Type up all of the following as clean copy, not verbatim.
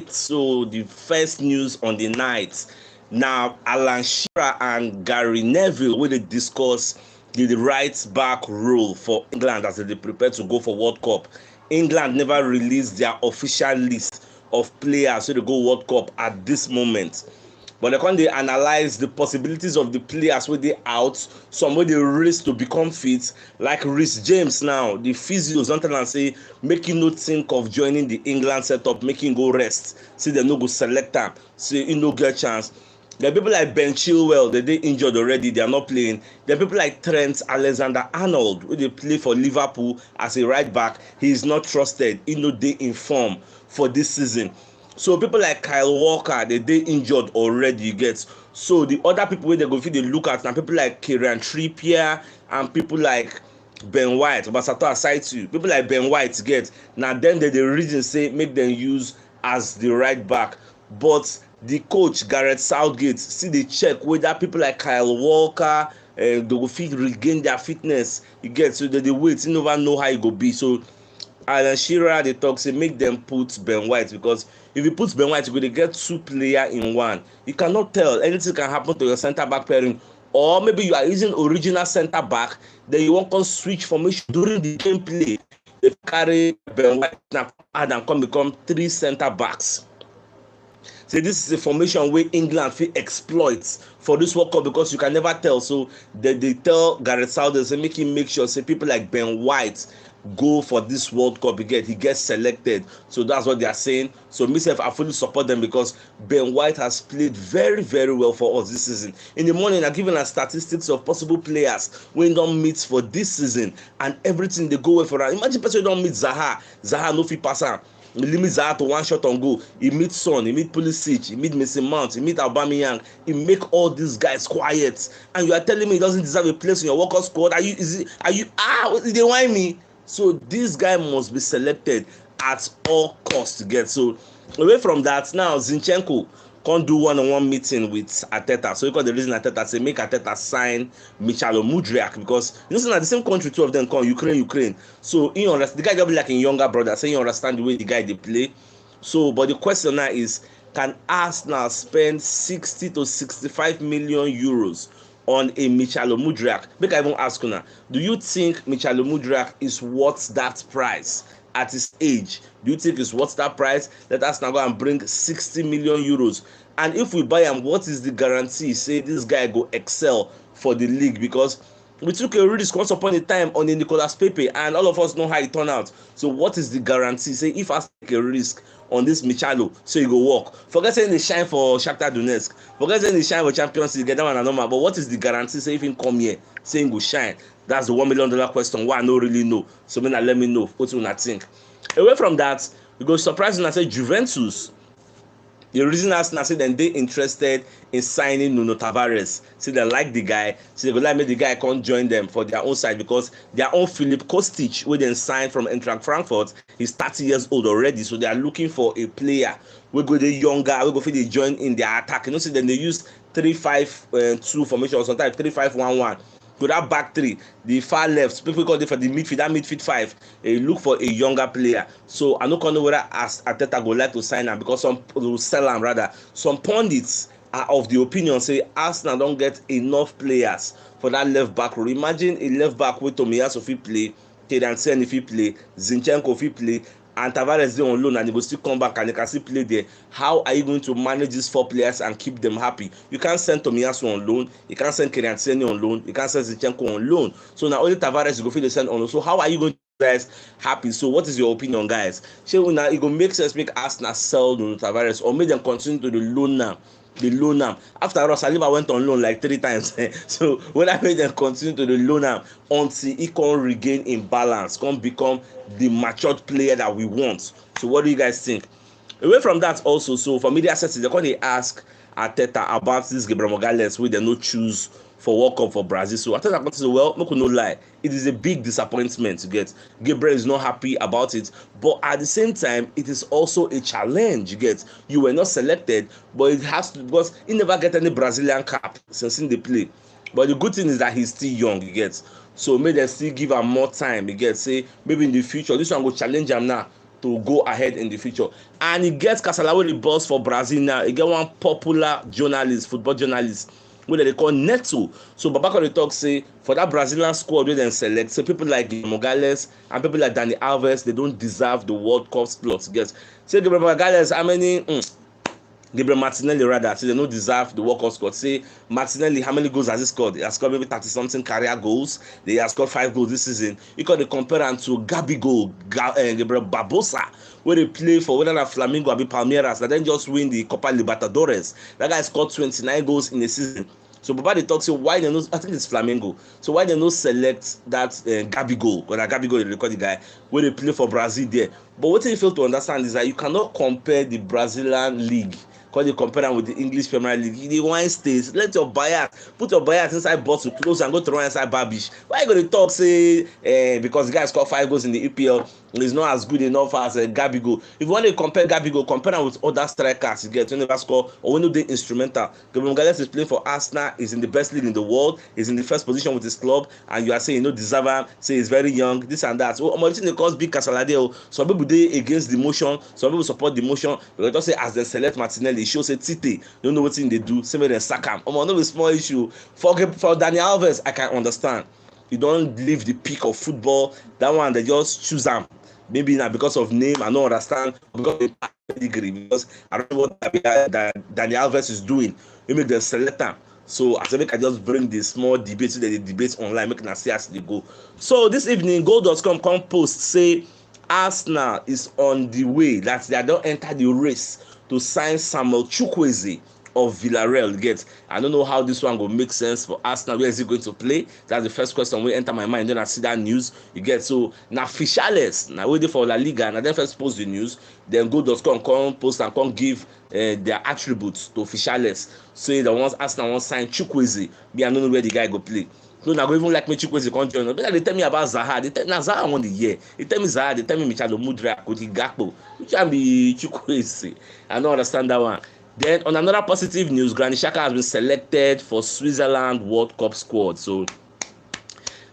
So the first news on the night now, Alan Shearer and Gary Neville will discuss the right back role for England as they prepare to go for World Cup. England never released their official list of players who they go World Cup at this moment, but they analyze the possibilities of the players wey dey out, some wey dey race to become fit, like Reece James. Now the physios don tell am say make him no think of joining the England setup, make him go rest, say dem no go select am, say he no get chance. There are people like Ben Chilwell, they dey injured already, they are not playing. There are people like Trent Alexander-Arnold, wey dey play for Liverpool as a right back. He is not trusted, he no dey in form for this season. So people like Kyle Walker, they injured already, you get. So the other people wey they go fit dey look at na people like Kieran Trippier and people like Ben White, Obasato Asaitu, people like Ben White get. Na dem dey reason say make dem use as the right back. But the coach Gareth Southgate still dey check whether people like Kyle Walker they go fit regain their fitness, you get. So they dey wait, he never know how e go be. So Alan Shearer dey talk say make dem put Ben White, because if you put Ben White, you go dey get two players in one. You cannot tell, anything can happen to your center back pairing. Or maybe you are using original center back, then you wan come switch formation during the gameplay. They carry Ben White now add and come become three center backs. Say this is a formation wey England fit exploit for this World Cup, because you can never tell. So they tell Gareth Southgate say make him make sure say people like Ben White go for this World Cup, he gets selected. So that's what they are saying. So myself, I fully support them, because Ben White has played very, very well for us this season. In the morning, I given us statistics of possible players wey don meet for this season, and everything they go well for am. Imagine person wey don meet Zaha no fit pass am. He limit Zaha to one shot on goal. He meet Son, he meet Pulisic, he meet Mason Mount, he meet Aubameyang. He make all these guys quiet, and you are telling me he doesn't deserve a place in your World Cup squad? Are you they whine me? So this guy must be selected at all costs to get. So away from that, now Zinchenko can't do one-on-one meeting with Arteta. So because the reason Arteta say make Arteta sign Michalo Mudryk, because you know, the same country, two of them come Ukraine. So he understand, the guy just be like a younger brother, so he understand the way the guy they play. So but the question now is, can Arsenal spend 60 to 65 million euros on a Michalo Mudryk? Make I even ask you now, do you think Michalo Mudryk is worth that price at his age? Do you think it's worth that price? Let us now go and bring 60 million euros. And if we buy him, what is the guarantee say this guy go excel for the league? Because we took a risk once upon a time on a Nicolas Pepe, and all of us know how it turned out. So what is the guarantee? Say if I take a risk on this Michalo, so you go work. Forget saying they shine for Shakhtar Donetsk. Forget saying they shine for Champions League. Get that one and normal. But what is the guarantee? Say if he come here, saying go shine. That's the $1 million question. Why I don't really know. So let me know what you think. Away from that, we go surprising and say Juventus. The reason Arsenal say dem dey interested in signing Nuno Tavares, say they like the guy, say they go like make the guy come join them for their own side, because their own Philip Kostic, wey dem sign from Eintracht Frankfurt, is 30 years old already. So they are looking for a player wey go dey younger, wey go fit dey join in their attack. You know, say dem dey use 3-5-2 formation, or sometimes 3-5-1-1. To that back three, the far left, people call it for the midfield, that midfield five, look for a younger player. So I no know whether Arteta go like to sign him, because some will sell him rather. Some pundits are of the opinion say Arsenal don't get enough players for that left back role. Imagine a left back with Tomiyasu fit play, Kedan if he play, Zinchenko fit play, and Tavares dey on loan, and he go still come back and he can still play there. How are you going to manage these four players and keep them happy? You can't send Tomiyasu on loan, you can't send Kedan on loan, you can't send Zinchenko on loan. So now only Tavares you go fit dey send on loan. So how are you going to guys happy? So what is your opinion, guys? Shey una e go make sense make Arsenal sell Nuno Tavares, or make them continue to the loan now? The loan am. After all, Saliba went on loan like 3 times. So when I made them continue to the loan am until he can regain in balance, can become the matured player that we want. So what do you guys think? Away from that also, so for media sets, they're going to ask Arteta about this Gabriel Magalhaes wey dem no choose for World Cup for Brazil. So Arteta come say, well, make we no lie, it is a big disappointment to get. Gabriel is not happy about it, but at the same time, it is also a challenge. You get, you were not selected, but it has to, because he never get any Brazilian cap since in the play. But the good thing is that he's still young, you get. So maybe they still give him more time, you get. Say maybe in the future, this one go challenge him now to go ahead in the future. And he gets kasala wey dey burst for Brazil now. He get one popular journalist, football journalist, wey they call Neto. So Babako dey talk say for that Brazilian squad wey dem select, say people like Morales and people like Dani Alves, they don't deserve the World Cup slot. Yes, say Gabriel Morales, how many? Gabriel Martinelli rather, say they don't deserve the World Cup squad. Say Martinelli, how many goals has he scored? He has scored maybe 30-something career goals. They have scored 5 goals this season. You can compare him to Gabriel Barbosa, where they play for whether na Flamengo or Palmeiras, and then just win the Copa Libertadores. That guy scored 29 goals in a season. So Baba they talk say why they no, I think it's Flamengo. So why they no select that Gabigol, because Gabigol they record the guy where they play for Brazil there. But what you fail to understand is that you cannot compare the Brazilian league, because you compare them with the English Premier League. The wine states, let your bias, put your bias inside bottle, close and go to run inside Babish. Why you gonna talk say because the guy scored 5 goals in the EPL, is not as good enough as Gabigol? If you want to compare Gabigol, compare him with other strikers you get, when never score or when they instrumental. Gabriel Morales is playing for Arsenal, is in the best league in the world, is in the first position with his club, and you are saying you know deserve him, say he's very young, this and that. So they cause big casalade. Some people they against the motion, some people support the motion. But just say as they select Martinelli, it shows a Tite, don't know what thing they do, same way they sack him. No be small issue. For Dani Alves, I can understand. You don't leave the peak of football. That one they just choose him. Maybe not because of name, I don't understand, because of pedigree, because I don't know what that Dani Alves is doing. You make them select him. So as I make I just bring the small debate so that the debates online, make us see as they go. So this evening, goal.com come post say Arsenal is on the way, that they don't enter the race to sign Samuel Chukwueze of Villarreal. Get, I don't know how this one will make sense for Arsenal. Where is he going to play? That's the first question will enter my mind. Then I see that news. You get, so now officials now waiting for La Liga, and then first post the news. Then go.com come post and come give their attributes to officials. Say the ones Arsenal want sign Chukwueze. Me, I don't know where the guy go play. No, now go even like me Chukwueze can't join. But they tell me about Zaha. They tell me Zaha won the year. They tell me Zaha. They tell me Michalo Mudra, Koti Gakpo. Which can be Chukwueze. I don't understand that one. Then on another positive news, Granit Xhaka has been selected for Switzerland World Cup squad. So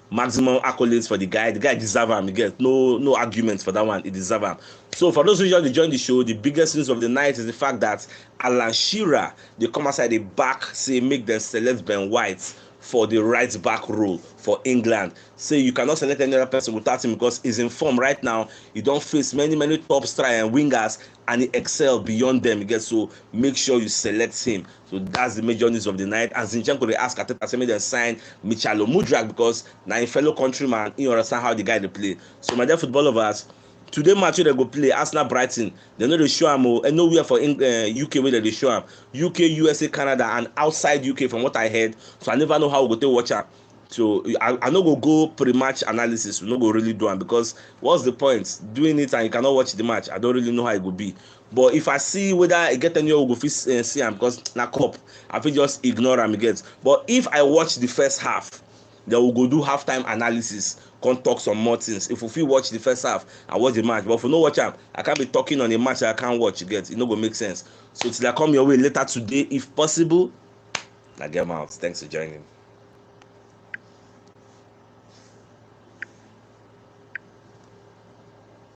maximum accolades for the guy. The guy deserves him. He gets no arguments for that one. He deserves him. So for those who just joined the show, the biggest news of the night is the fact that Alan Shearer, they come outside the back, say make them select Ben White for the right back role for England. Say you cannot select any other person without him, because he's in form right now. He don't face many top striker and wingers, and he excel beyond them. Again, so make sure you select him. So that's the major news of the night. And Zinchenko they ask Ateta say make them sign Michalo Mudrak, because now a fellow countryman, he understand how the guy they play. So my dear football lovers, today match they go play Arsenal Brighton. They know they show him and nowhere for UK where they show him. UK, USA, Canada, and outside UK from what I heard. So I never know how we go to watch him. So I no go pre-match analysis. We no go really do it, because what's the point doing it and you cannot watch the match? I don't really know how it will be. But if I see whether I get any we go see him, because na cup, I feel just ignore him again. But if I watch the first half, then we go do halftime analysis, come talk some more things. If we feel watch the first half and watch the match, but if we no watch am, I can't be talking on a match that I can't watch. You get, it no go make sense. So till I come your way later today, if possible, I get out. Thanks for joining.